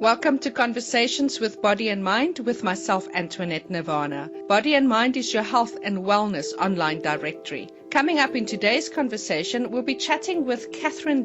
Welcome to Conversations with Body and Mind with myself, Antoinette Nirvana. Body and Mind is your health and wellness online directory. Coming up in today's conversation, we'll be chatting with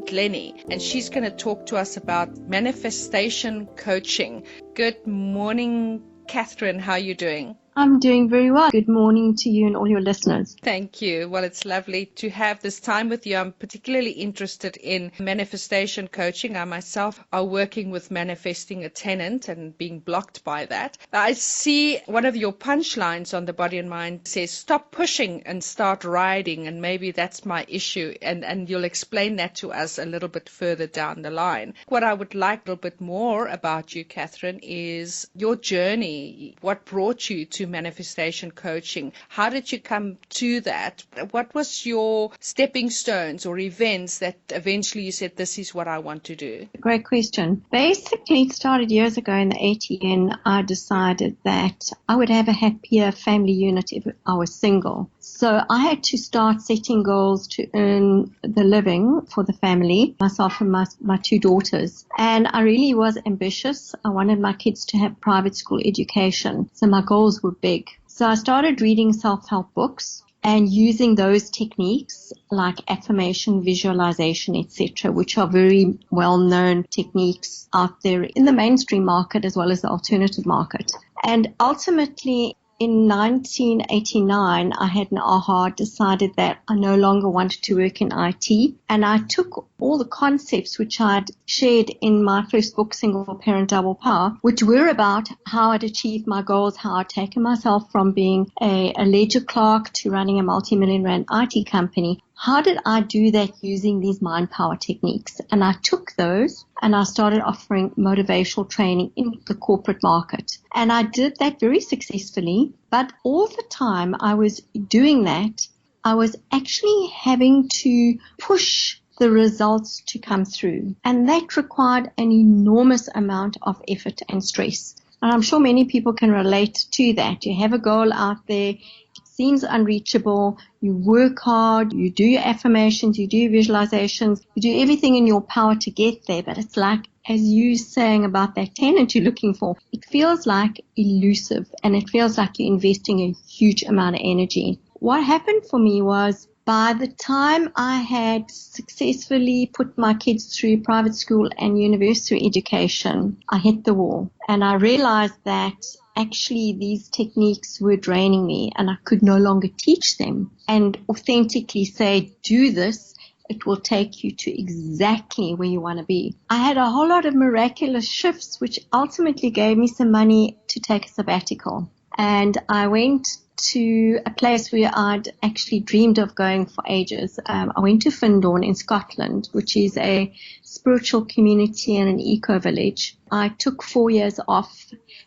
Glennie, and she's going to talk to us about manifestation coaching. Good morning, Catherine. How are you doing? I'm doing very well. Good morning to you and all your listeners. Thank you. Well, it's lovely to have this time with you. I'm particularly interested in manifestation coaching. I myself are working with manifesting a tenant and being blocked by that. I see one of your punchlines on the Body and Mind says, stop pushing and start riding. And maybe that's my issue. And you'll explain that to us a little bit further down the line. What I would like a little bit more about you, Catherine, is your journey. What brought you to manifestation coaching? How did you come to that? What was your stepping stones or events that eventually you said, this is what I want to do? Great question. Basically, it started years ago in the 80s, and I decided that I would have a happier family unit if I was single. So I had to start setting goals to earn the living for the family, myself and my two daughters. And I really was ambitious. I wanted my kids to have private school education. So my goals were big. So I started reading self-help books and using those techniques like affirmation, visualization, etc., which are very well-known techniques out there in the mainstream market as well as the alternative market. And ultimately, in 1989, I had an aha, decided that I no longer wanted to work in IT, and I took all the concepts which I'd shared in my first book, Single Parent Double Power, which were about how I'd achieved my goals, how I'd taken myself from being a ledger clerk to running a multi-million rand IT company. How did I do that using these mind power techniques? And I took those and I started offering motivational training in the corporate market. And I did that very successfully. But all the time I was doing that, I was actually having to push the results to come through. And that required an enormous amount of effort and stress. And I'm sure many people can relate to that. You have a goal out there. Seems unreachable, you work hard, you do your affirmations, you do your visualizations, you do everything in your power to get there, but it's like, as you saying about that tenant you're looking for, it feels like elusive and it feels like you're investing a huge amount of energy. What happened for me was, by the time I had successfully put my kids through private school and university education, I hit the wall and I realized that actually these techniques were draining me and I could no longer teach them and authentically say, do this, it will take you to exactly where you want to be. I had a whole lot of miraculous shifts which ultimately gave me some money to take a sabbatical. And I went to a place where I'd actually dreamed of going for ages. I went to Findorn in Scotland, which is a spiritual community and an eco-village. I took 4 years off,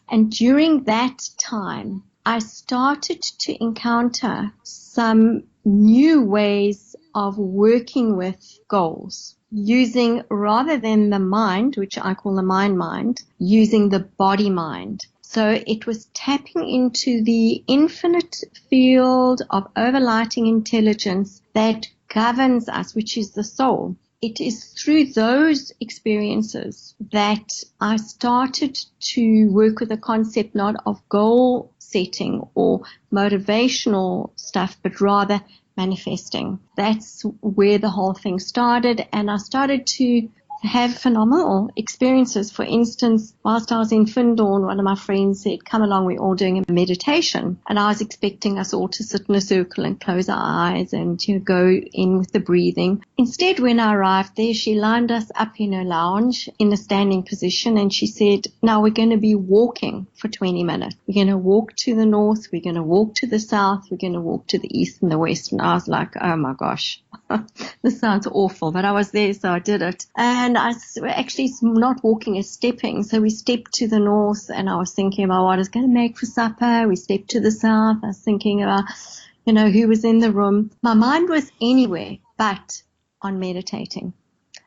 and during that time, I started to encounter some new ways of working with goals, using, rather than the mind, which I call the mind, using the body mind. So it was tapping into the infinite field of overlighting intelligence that governs us, which is the soul. It is through those experiences that I started to work with the concept not of goal setting or motivational stuff, but rather manifesting. That's where the whole thing started, and I started to have phenomenal experiences. For instance, whilst I was in Findorn, one of my friends said, come along, we're all doing a meditation. And I was expecting us all to sit in a circle and close our eyes and go in with the breathing. Instead, when I arrived there, she lined us up in a lounge in a standing position and she said, now we're going to be walking for 20 minutes. We're going to walk to the north, we're going to walk to the south, we're going to walk to the east and the west. And I was like, oh my gosh, this sounds awful. But I was there, so I did it. And I actually not walking, as stepping. So we stepped to the north and I was thinking about what I was going to make for supper. We stepped to the south. I was thinking about, who was in the room. My mind was anywhere but on meditating.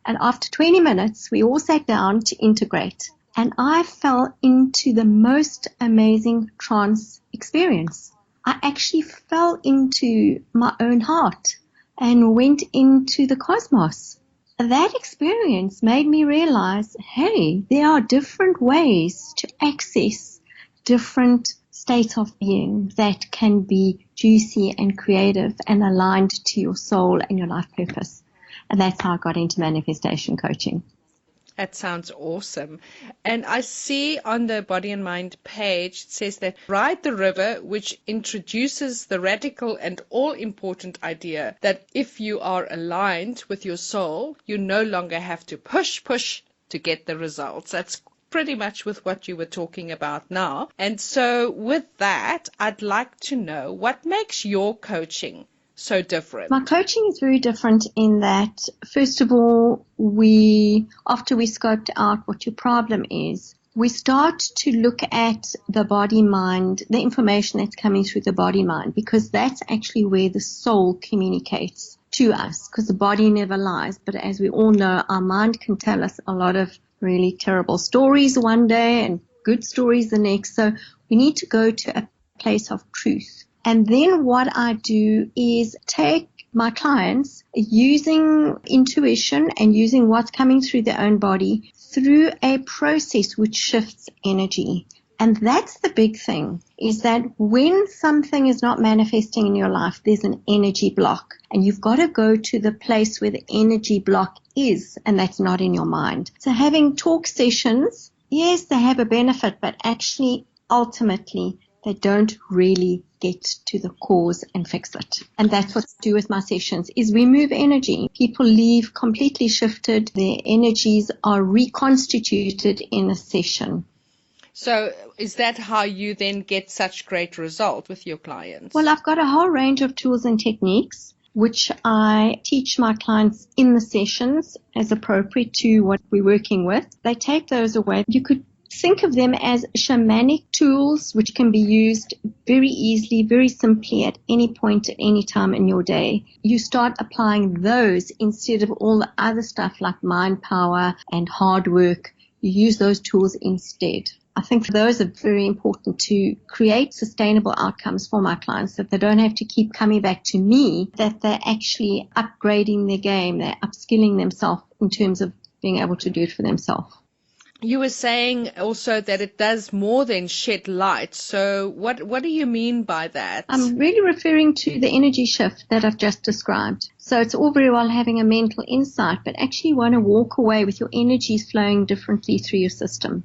And after 20 minutes, we all sat down to integrate. And I fell into the most amazing trance experience. I actually fell into my own heart and went into the cosmos. that experience made me realize, hey, there are different ways to access different states of being that can be juicy and creative and aligned to your soul and your life purpose. And that's how I got into manifestation coaching. That sounds awesome. And I see on the Body and Mind page, it says that Ride the River, which introduces the radical and all-important idea that if you are aligned with your soul, you no longer have to push to get the results. That's pretty much with what you were talking about now. And so with that, I'd like to know what makes your coaching so different. My coaching is very different in that, first of all, after we scoped out what your problem is, we start to look at the body-mind, the information that's coming through the body-mind, because that's actually where the soul communicates to us, because the body never lies. But as we all know, our mind can tell us a lot of really terrible stories one day and good stories the next. So we need to go to a place of truth. And then what I do is take my clients using intuition and using what's coming through their own body through a process which shifts energy. And that's the big thing, is that when something is not manifesting in your life, there's an energy block. And you've got to go to the place where the energy block is, and that's not in your mind. So having talk sessions, yes, they have a benefit, but actually, ultimately, they don't really get to the cause and fix it. And that's what I do with my sessions, is remove energy. People leave completely shifted. Their energies are reconstituted in a session. So is that how you then get such great results with your clients? Well, I've got a whole range of tools and techniques which I teach my clients in the sessions as appropriate to what we're working with. They take those away. You could think of them as shamanic tools which can be used very easily, very simply at any point, at any time in your day. You start applying those instead of all the other stuff like mind power and hard work. You use those tools instead. I think those are very important to create sustainable outcomes for my clients, that they don't have to keep coming back to me, that they're actually upgrading their game, they're upskilling themselves in terms of being able to do it for themselves. You were saying also that it does more than shed light. So what do you mean by that? I'm really referring to the energy shift that I've just described. So it's all very well having a mental insight, but actually you want to walk away with your energies flowing differently through your system.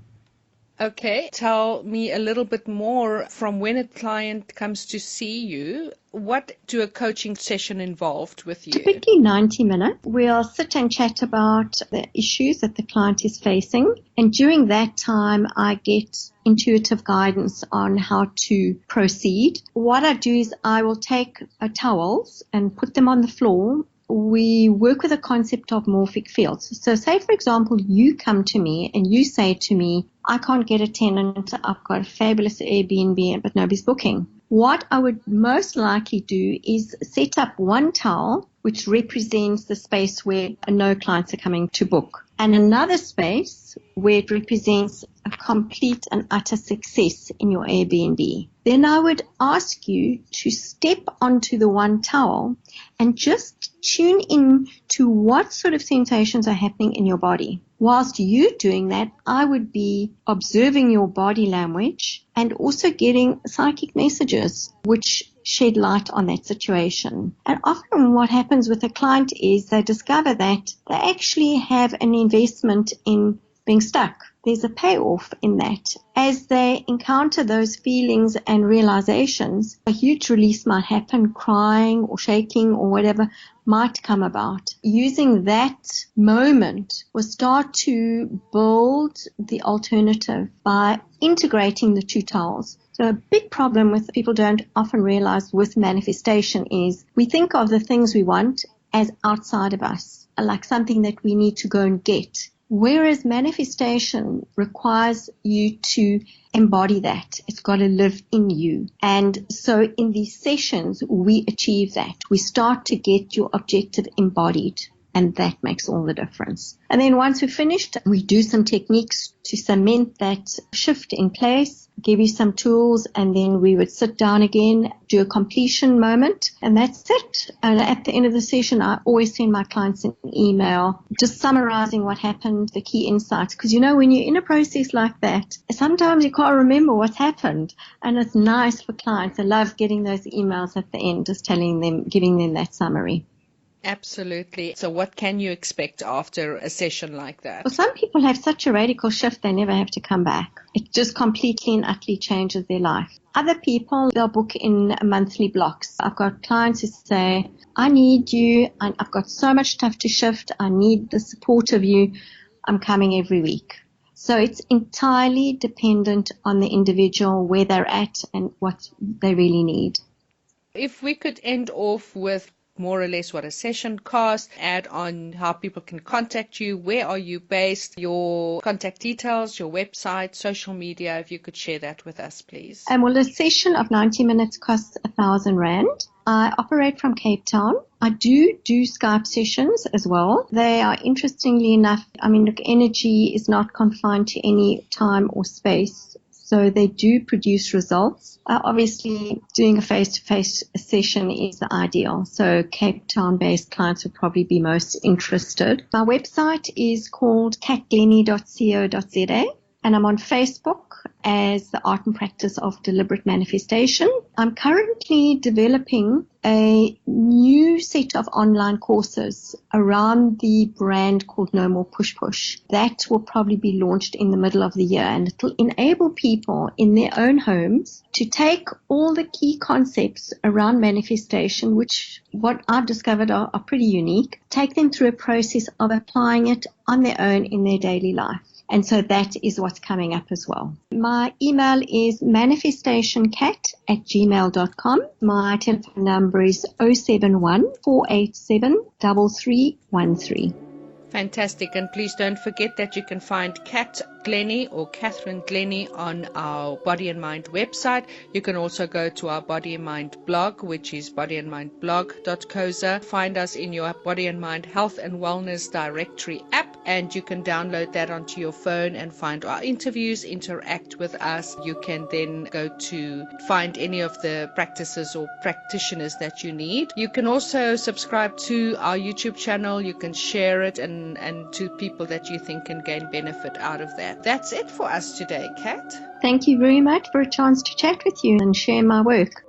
Okay, tell me a little bit more from when a client comes to see you. What do a coaching session involve with you? Typically 90 minutes. We'll sit and chat about the issues that the client is facing. And during that time, I get intuitive guidance on how to proceed. What I do is I will take towels and put them on the floor. We work with a concept of morphic fields. So say, for example, you come to me and you say to me, I can't get a tenant. I've got a fabulous Airbnb, but nobody's booking. What I would most likely do is set up one towel, which represents the space where no clients are coming to book, and another space where it represents a complete and utter success in your Airbnb. Then I would ask you to step onto the one towel and just tune in to what sort of sensations are happening in your body. Whilst you're doing that, I would be observing your body language and also getting psychic messages which shed light on that situation. And often what happens with a client is they discover that they actually have an investment in being stuck. There's a payoff in that. As they encounter those feelings and realizations, a huge release might happen, crying or shaking or whatever might come about. Using that moment will start to build the alternative by integrating the two towels. So a big problem with people don't often realize with manifestation is we think of the things we want as outside of us, like something that we need to go and get. Whereas manifestation requires you to embody that. It's got to live in you. And so in these sessions, we achieve that. We start to get your objective embodied. And that makes all the difference. And then once we're finished, we do some techniques to cement that shift in place, give you some tools, and then we would sit down again, do a completion moment, and that's it. And at the end of the session, I always send my clients an email just summarizing what happened, the key insights. Because, when you're in a process like that, sometimes you can't remember what's happened. And it's nice for clients. I love getting those emails at the end, just giving them that summary. Absolutely. So what can you expect after a session like that? Well, some people have such a radical shift, they never have to come back. It just completely and utterly changes their life. Other people, they'll book in monthly blocks. I've got clients who say, I need you, and I've got so much stuff to shift. I need the support of you. I'm coming every week. So it's entirely dependent on the individual, where they're at and what they really need. If we could end off with more or less what a session costs, add on how people can contact you, where are you based, your contact details, your website, social media, if you could share that with us, please. Well, a session of 90 minutes costs R1,000. I operate from Cape Town. I do Skype sessions as well. They are, interestingly enough, energy is not confined to any time or space. So they do produce results. Obviously, doing a face-to-face session is the ideal. So Cape Town-based clients would probably be most interested. My website is called catglennie.co.za, and I'm on Facebook as the Art and Practice of Deliberate Manifestation. I'm currently developing a new set of online courses around the brand called No More PushPush. That will probably be launched in the middle of the year, and it will enable people in their own homes to take all the key concepts around manifestation, which what I've discovered are pretty unique, take them through a process of applying it on their own in their daily life. And so that is what's coming up as well. My email is manifestationcat@gmail.com. My telephone number is 071 487 3313. Fantastic. And please don't forget that you can find Kat Glennie or Catherine Glennie on our Body and Mind website. You can also go to our Body and Mind blog, which is bodyandmindblog.co.za. Find us in your Body and Mind Health and Wellness Directory app, and you can download that onto your phone and find our interviews, interact with us. You can then go to find any of the practices or practitioners that you need. You can also subscribe to our YouTube channel. You can share it and to people that you think can gain benefit out of that. That's it for us today, Kat. Thank you very much for a chance to chat with you and share my work.